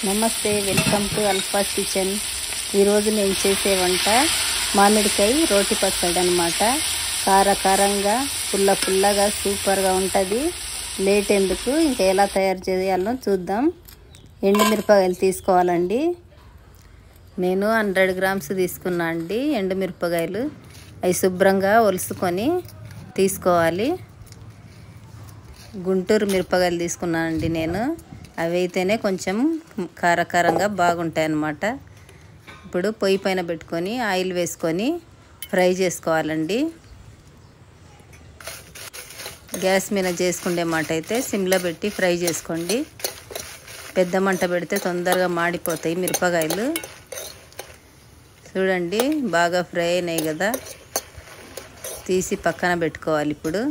నమస్తే, welcome to Alpha's kitchen. ఈరోజు నేను చేసే వంట మామిడికాయ రోటి పచ్చడి అనమాట. కారంగా పుల్లగా సూపర్గా ఉంటుంది. లేట్ ఎందుకు, ఇంకా ఎలా తయారు చేయాలో చూద్దాం. ఎండుమిరపకాయలు తీసుకోవాలండి. నేను 100 గ్రామ్స్ తీసుకున్నా అండి ఎండుమిరపకాయలు. అవి శుభ్రంగా ఒలుసుకొని తీసుకోవాలి. గుంటూరు మిరపకాయలు తీసుకున్నానండి నేను. అవి అయితేనే కొంచెం కారంగా బాగుంటాయి అన్నమాట. ఇప్పుడు పొయ్యి పైన పెట్టుకొని ఆయిల్ వేసుకొని ఫ్రై చేసుకోవాలండి. గ్యాస్ మీద చేసుకునే మాట అయితే సిమ్లో పెట్టి ఫ్రై చేసుకోండి. పెద్ద మంట పెడితే తొందరగా మాడిపోతాయి మిరపకాయలు. చూడండి, బాగా ఫ్రై అయినాయి కదా, తీసి పక్కన పెట్టుకోవాలి. ఇప్పుడు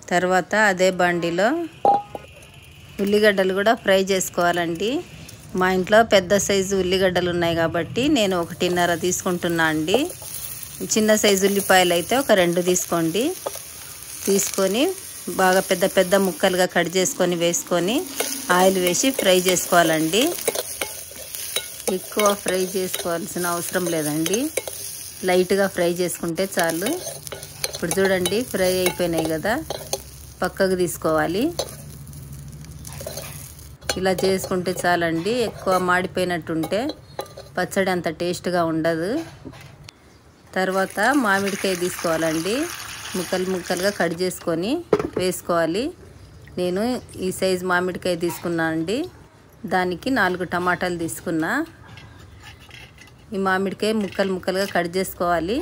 తర్వాత అదే బండిలో ఉల్లిగడ్డలు కూడా ఫ్రై చేసుకోవాలండి. మా ఇంట్లో పెద్ద సైజు ఉల్లిగడ్డలు ఉన్నాయి కాబట్టి నేను 1.5 తీసుకుంటున్నా అండి. చిన్న సైజు ఉల్లిపాయలు అయితే ఒక 2 తీసుకోండి. తీసుకొని బాగా పెద్ద ముక్కలుగా కట్ చేసుకొని వేసుకొని ఆయిల్ వేసి ఫ్రై చేసుకోవాలండి. ఎక్కువ ఫ్రై చేసుకోవాల్సిన అవసరం లేదండి, లైట్గా ఫ్రై చేసుకుంటే చాలు. ఇప్పుడు చూడండి, ఫ్రై అయిపోయినాయి కదా, పక్కకు తీసుకోవాలి. ఇలా చేసుకుంటే చాలండి. ఎక్కువ మాడిపోయినట్టుంటే పచ్చడి అంత టేస్ట్గా ఉండదు. తర్వాత మామిడికాయ తీసుకోవాలండి. ముక్కలుగా కట్ చేసుకొని వేసుకోవాలి. నేను ఈ సైజు మామిడికాయ తీసుకున్నా అండి. దానికి 4 టమాటాలు తీసుకున్నా. ఈ మామిడికాయ ముక్కలుగా కట్ చేసుకోవాలి.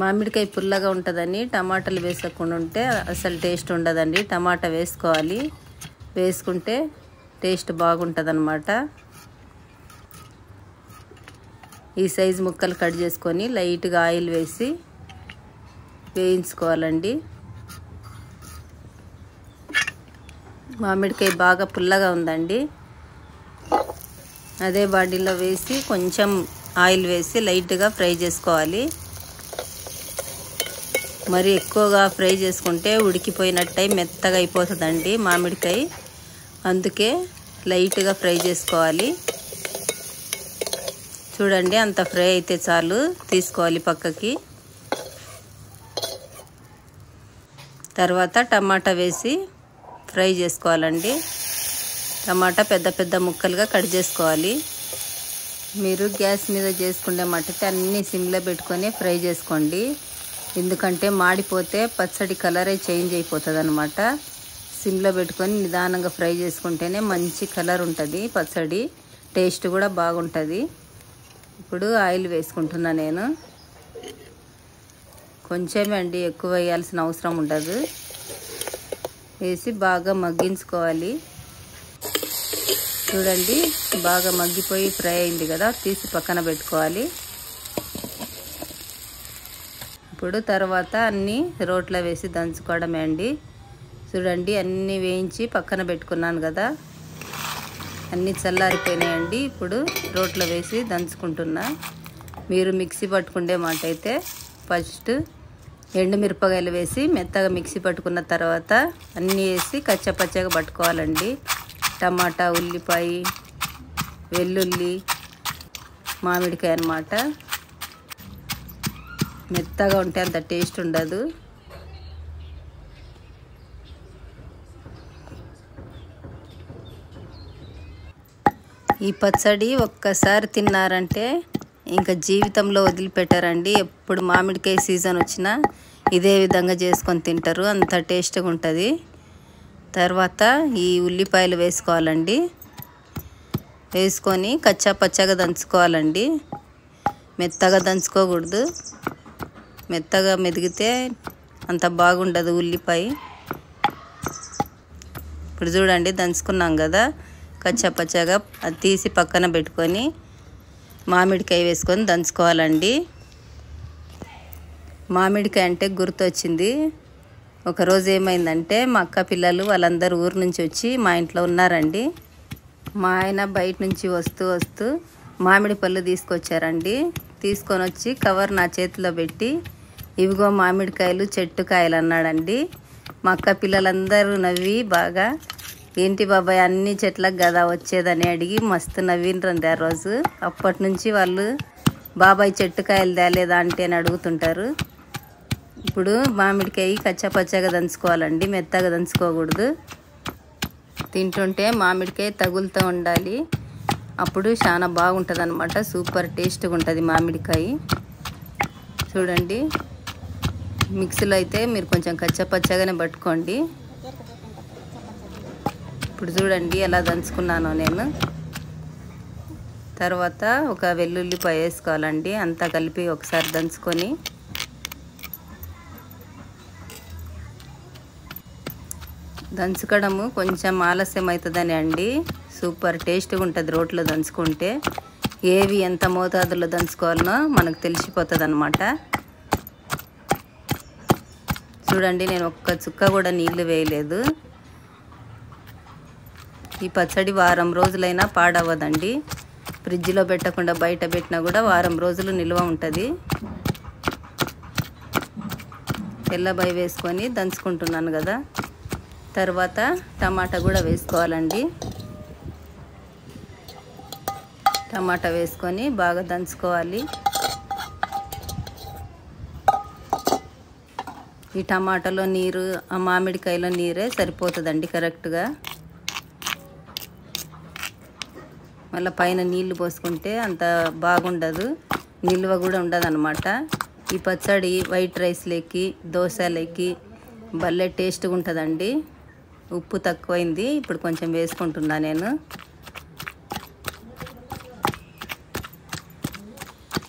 మామిడికాయ పుల్లగా ఉంటుందని టమాటాలు వేసకుండా ఉంటే అసలు టేస్ట్ ఉండదండి. టమాటా వేసుకోవాలి, వేసుకుంటే టేస్ట్ బాగుంటుంది అన్నమాట. ఈ సైజు ముక్కలు కట్ చేసుకొని లైట్గా ఆయిల్ వేసి వేయించుకోవాలండి. మామిడికాయ బాగా పుల్లగా ఉందండి. అదే బాడీలో వేసి కొంచెం ఆయిల్ వేసి లైట్గా ఫ్రై చేసుకోవాలి. మరి ఎక్కువగా ఫ్రై చేసుకుంటే ఉడికిపోయినట్టయి మెత్తగా అయిపోతుందండి మామిడికాయ. అందుకే లైట్గా ఫ్రై చేసుకోవాలి. చూడండి, అంత ఫ్రై అయితే చాలు, తీసుకోవాలి పక్కకి. తర్వాత టమాటా వేసి ఫ్రై చేసుకోవాలండి. టమాటా పెద్ద ముక్కలుగా కట్ చేసుకోవాలి. మీరు గ్యాస్ మీద చేసుకునే మట్టితే అన్నీ సిమ్లో పెట్టుకొని ఫ్రై చేసుకోండి. ఎందుకంటే మాడిపోతే పచ్చడి కలరే చేంజ్ అయిపోతుంది అన్నమాట. సిమ్లో పెట్టుకొని నిదానంగా ఫ్రై చేసుకుంటేనే మంచి కలర్ ఉంటుంది పచ్చడి, టేస్ట్ కూడా బాగుంటుంది. ఇప్పుడు ఆయిల్ వేసుకుంటున్నా నేను. కొంచెమే అండి, ఎక్కువ వేయాల్సిన అవసరం ఉండదు. వేసి బాగా మగ్గించుకోవాలి. చూడండి, బాగా మగ్గిపోయి ఫ్రై అయింది కదా, తీసి పక్కన పెట్టుకోవాలి. ఇప్పుడు తర్వాత అన్నీ రోట్లో వేసి దంచుకోవడమే అండి. చూడండి, అన్నీ వేయించి పక్కన పెట్టుకున్నాను కదా, అన్నీ చల్లారిపోయినాయండి. ఇప్పుడు రోట్లో వేసి దంచుకుంటున్నా. మీరు మిక్సీ పట్టుకునే మాట అయితే ఫస్ట్ ఎండుమిరపకాయలు వేసి మెత్తగా మిక్సీ పట్టుకున్న తర్వాత అన్నీ వేసి కచ్చపచ్చగా పట్టుకోవాలండి. టమాటా, ఉల్లిపాయ, వెల్లుల్లి, మామిడికాయ అన్నమాట. మెత్తగా ఉంటే అంత టేస్ట్ ఉండదు. ఈ పచ్చడి ఒక్కసారి తిన్నారంటే ఇంకా జీవితంలో వదిలిపెట్టారండి. ఎప్పుడు మామిడికాయ సీజన్ వచ్చినా ఇదే విధంగా చేసుకొని తింటారు, అంత టేస్ట్గా ఉంటుంది. తర్వాత ఈ ఉల్లిపాయలు వేసుకోవాలండి. వేసుకొని కచ్చాపచ్చగా దంచుకోవాలండి. మెత్తగా దంచుకోకూడదు, మెత్తగా మెదిగితే అంత బాగుండదు ఉల్లిపాయ. ఇప్పుడు చూడండి, దంచుకున్నాం కదా కచ్చాపచ్చగా, అది తీసి పక్కన పెట్టుకొని మామిడికాయ వేసుకొని దంచుకోవాలండి. మామిడికాయ అంటే గుర్తొచ్చింది. ఒకరోజు ఏమైందంటే మా అక్క పిల్లలు వాళ్ళందరూ ఊరు నుంచి వచ్చి మా ఇంట్లో ఉన్నారండి. మా ఆయన బయట నుంచి వస్తూ మామిడి పళ్ళు తీసుకొచ్చారండి. తీసుకొని వచ్చి కవర్ నా చేతిలో పెట్టి, ఇవిగో మామిడికాయలు, చెట్టు కాయలు అన్నాడండి. మా అక్క పిల్లలందరూ నవ్వి బాగా, ఏంటి బాబాయ్ అన్ని చెట్లకు కదా వచ్చేదని అడిగి మస్తు నవ్విండ్రండి ఆ రోజు. అప్పటి నుంచి వాళ్ళు బాబాయ్ చెట్టుకాయలు తేలేదా అంటే అని అడుగుతుంటారు. ఇప్పుడు మామిడికాయ కచ్చపచ్చగా దంచుకోవాలండి, మెత్తగా దంచుకోకూడదు. తింటుంటే మామిడికాయ తగులుతూ ఉండాలి, అప్పుడు చాలా బాగుంటుంది అన్నమాట. సూపర్ టేస్ట్గా ఉంటుంది మామిడికాయ. చూడండి, మిక్సీలో అయితే మీరు కొంచెం కచ్చపచ్చగానే పట్టుకోండి. ఇప్పుడు చూడండి ఎలా దంచుకున్నానో నేను. తర్వాత ఒక వెల్లుల్లిపాయ వేసుకోవాలండి, అంతా కలిపి ఒకసారి దంచుకొని. దంచుకోవడము కొంచెం ఆలస్యం అవుతుందని అండి, సూపర్ టేస్ట్గా ఉంటుంది రోట్లో దంచుకుంటే. ఏవి ఎంత మోతాదులో దంచుకోవాలనో మనకు తెలిసిపోతుంది అన్నమాట. చూడండి, నేను ఒక్క చుక్క కూడా నీళ్లు వేయలేదు. ఈ పచ్చడి వారం రోజులైనా పాడవదండి. ఫ్రిడ్జ్లో పెట్టకుండా బయట పెట్టినా కూడా వారం రోజులు నిల్వ ఉంటుంది. తెల్లబాయి వేసుకొని దంచుకుంటున్నాను కదా. తర్వాత టమాటా కూడా వేసుకోవాలండి. టమాటా వేసుకొని బాగా దంచుకోవాలి. ఈ టమాటాలో నీరు, ఆ మామిడికాయలో నీరే సరిపోతుందండి కరెక్ట్గా. మళ్ళీ పైన నీళ్లు పోసుకుంటే అంత బాగుండదు, నిల్వ కూడా ఉండదు అన్నమాట. ఈ పచ్చడి వైట్ రైస్లోకి, దోశలోకి భలే టేస్ట్గా ఉంటుందండి. ఉప్పు తక్కువైంది, ఇప్పుడు కొంచెం వేసుకుంటున్నా నేను.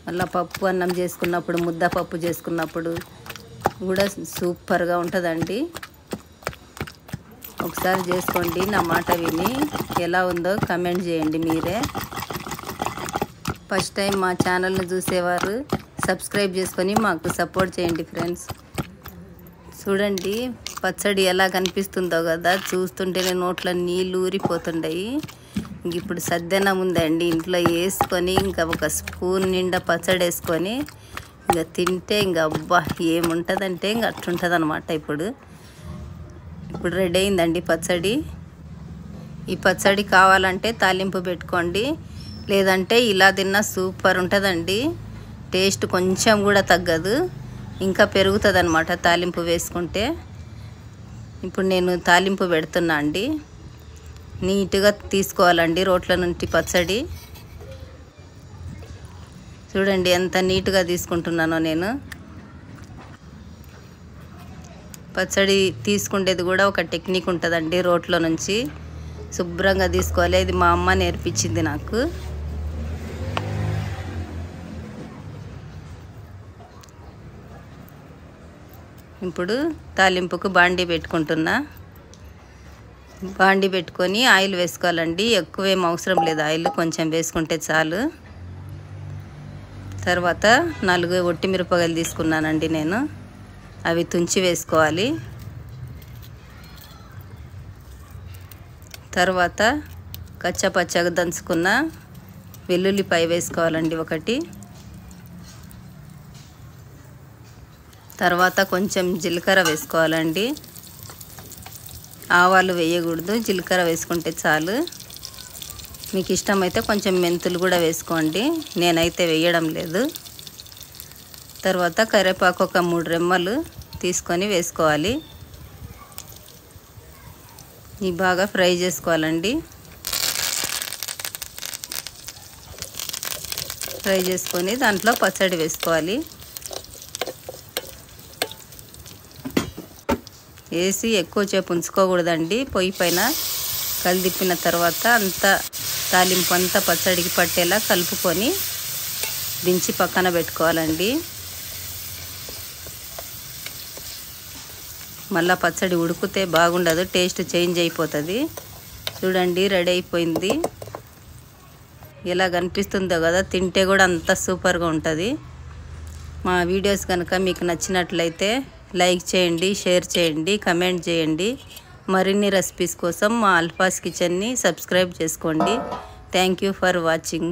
మళ్ళీ పప్పు అన్నం చేసుకున్నప్పుడు, ముద్దపప్పు చేసుకున్నప్పుడు కూడా సూపర్గా ఉంటుందండి. ఒకసారి చేసుకోండి, నా మాట విని ఎలా ఉందో కమెంట్ చేయండి మీరే. ఫస్ట్ టైం మా ఛానల్ని చూసేవారు సబ్స్క్రైబ్ చేసుకొని మాకు సపోర్ట్ చేయండి ఫ్రెండ్స్. చూడండి పచ్చడి ఎలా కనిపిస్తుందో కదా, చూస్తుంటేనే నోట్లో నీళ్ళు ఊరిపోతుంటాయి. ఇప్పుడు సద్దెనం ఉందండి ఇంట్లో, వేసుకొని ఇంకా ఒక స్పూన్ నిండా పచ్చడి వేసుకొని ఇంకా తింటే ఇంకా అబ్బా ఏముంటుందంటే ఇంకా అట్లుంటుంది అన్నమాట. ఇప్పుడు రెడీ అయిందండి పచ్చడి. ఈ పచ్చడి కావాలంటే తాలింపు పెట్టుకోండి, లేదంటే ఇలా తిన్నా సూపర్ ఉంటుందండి. టేస్ట్ కొంచెం కూడా తగ్గదు, ఇంకా పెరుగుతుంది అన్నమాట తాలింపు వేసుకుంటే. ఇప్పుడు నేను తాలింపు పెడుతున్నా అండి. నీట్గా తీసుకోవాలండి రోట్ల నుండి పచ్చడి. చూడండి ఎంత నీట్గా తీసుకుంటున్నానో నేను. పచ్చడి తీసుకునేది కూడా ఒక టెక్నిక్ ఉంటుందండి, రోట్లో నుంచి శుభ్రంగా తీసుకోవాలి. ఇది మా అమ్మ నేర్పించింది నాకు. ఇప్పుడు తాలింపుకు బాండీ పెట్టుకుంటున్నా. బాండీ పెట్టుకొని ఆయిల్ వేసుకోవాలండి, ఎక్కువేం అవసరం లేదు, ఆయిల్ కొంచెం వేసుకుంటే చాలు. తర్వాత 4 ఒట్టిమిరపకాయలు తీసుకున్నానండి నేను, అవి తుంచి వేసుకోవాలి. తర్వాత కచ్చపచ్చగా దంచుకున్న వెల్లుల్లిపాయ వేసుకోవాలండి ఒకటి. తర్వాత కొంచెం జీలకర్ర వేసుకోవాలండి, ఆవాలు వేయకూడదు, జీలకర్ర వేసుకుంటే చాలు. మీకు ఇష్టమైతే కొంచెం మెంతులు కూడా వేసుకోండి, నేనైతే వేయడం లేదు. తర్వాత కరివేపాకు ఒక 3 రెమ్మలు తీసుకొని వేసుకోవాలి. ఇవి బాగా ఫ్రై చేసుకోవాలండి. ఫ్రై చేసుకొని దాంట్లో పచ్చడి వేసుకోవాలి. వేసి ఎక్కువసేపు ఉంచుకోకూడదండి, పొయ్యి పైన కలిదిప్పిన తర్వాత అంతా తాలింపు అంతా పచ్చడికి పట్టేలా కలుపుకొని దించి పక్కన పెట్టుకోవాలండి. మళ్ళీ పచ్చడి ఉడికితే బాగుండదు, టేస్ట్ చేంజ్ అయిపోతుంది. చూడండి రెడీ అయిపోయింది, ఎలా కనిపిస్తుందో కదా, తింటే కూడా అంత సూపర్గా ఉంటుంది. మా వీడియోస్ కనుక మీకు నచ్చినట్లయితే లైక్ చేయండి, షేర్ చేయండి, కమెంట్ చేయండి. మరిన్ని రెసిపీస్ కోసం మా అల్ఫాస్ కిచెన్ని సబ్స్క్రైబ్ చేసుకోండి. Thank you for watching.